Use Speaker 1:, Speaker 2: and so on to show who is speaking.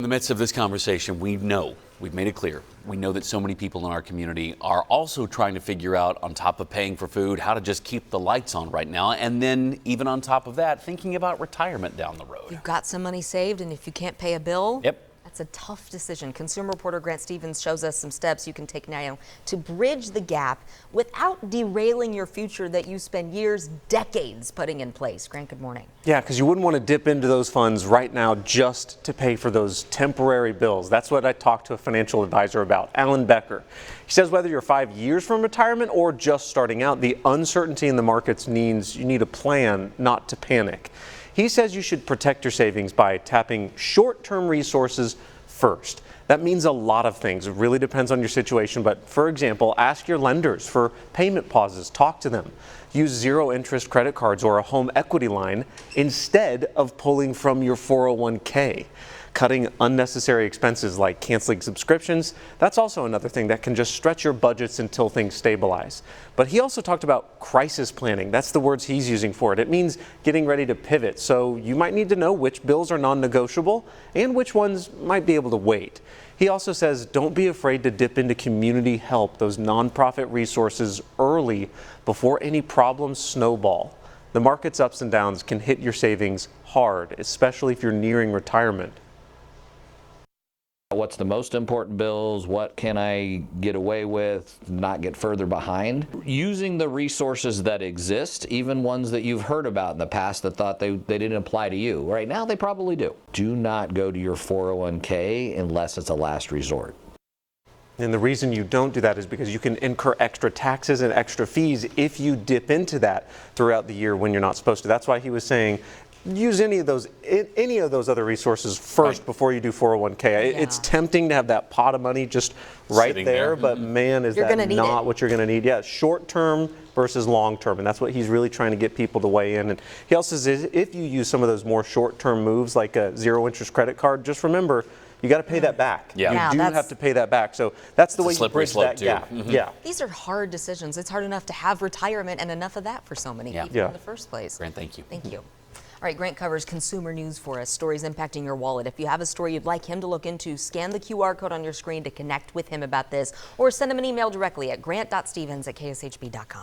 Speaker 1: In the midst of this conversation, we've made it clear, we know that so many people in our community are also trying to figure out, on top of paying for food, how to just keep the lights on right now. And then even on top of that, thinking about retirement down the road.
Speaker 2: You've got some money saved, and if you can't pay a bill,
Speaker 1: Yep.
Speaker 2: that's a tough decision. Consumer reporter Grant Stevens shows us some steps you can take now to bridge the gap without derailing your future that you spend years, decades putting in place. Grant, good morning.
Speaker 3: Yeah, because you wouldn't want to dip into those funds right now just to pay for those temporary bills. That's what I talked to a financial advisor about, Alan Becker. He says whether you're 5 years from retirement or just starting out, the uncertainty in the markets means you need a plan, not to panic. He says you should protect your savings by tapping short-term resources first. That means a lot of things. It really depends on your situation. But for example, ask your lenders for payment pauses. Talk to them. Use zero-interest credit cards or a home equity line instead of pulling from your 401k. Cutting unnecessary expenses like canceling subscriptions, that's also another thing that can just stretch your budgets until things stabilize. But he also talked about crisis planning. That's the words he's using for it. It means getting ready to pivot. So you might need to know which bills are non-negotiable and which ones might be able to wait. He also says don't be afraid to dip into community help, those nonprofit resources, early before any problems snowball. The market's ups and downs can hit your savings hard, especially if you're nearing retirement.
Speaker 4: What's the most important bills? What can I get away with, not get further behind? Using the resources that exist, even ones that you've heard about in the past that thought they didn't apply to you. Right now, they probably do. Do not go to your 401k unless it's a last resort.
Speaker 3: And the reason you don't do that is because you can incur extra taxes and extra fees if you dip into that throughout the year when you're not supposed to. That's why he was saying use any of those other resources first before you do 401k.
Speaker 2: Yeah.
Speaker 3: It's tempting to have that pot of money just right
Speaker 1: Sitting
Speaker 3: there,
Speaker 1: there.
Speaker 3: but man, is that not what you're going to need. Yeah, short term versus long term, and that's what he's really trying to get people to weigh in. And he also says if you use some of those more short term moves like a zero interest credit card, just remember you got to pay that back.
Speaker 1: Yeah.
Speaker 3: You do have to pay that back. So that's the way you bridge that
Speaker 1: too.
Speaker 3: gap.
Speaker 1: Mm-hmm.
Speaker 3: Yeah.
Speaker 2: These are hard decisions. It's hard enough to have retirement and enough of that for so many people in the first place.
Speaker 1: Grant, thank you.
Speaker 2: Thank you. All right, Grant covers consumer news for us, stories impacting your wallet. If you have a story you'd like him to look into, scan the QR code on your screen to connect with him about this, or send him an email directly at grant.stevens@kshb.com.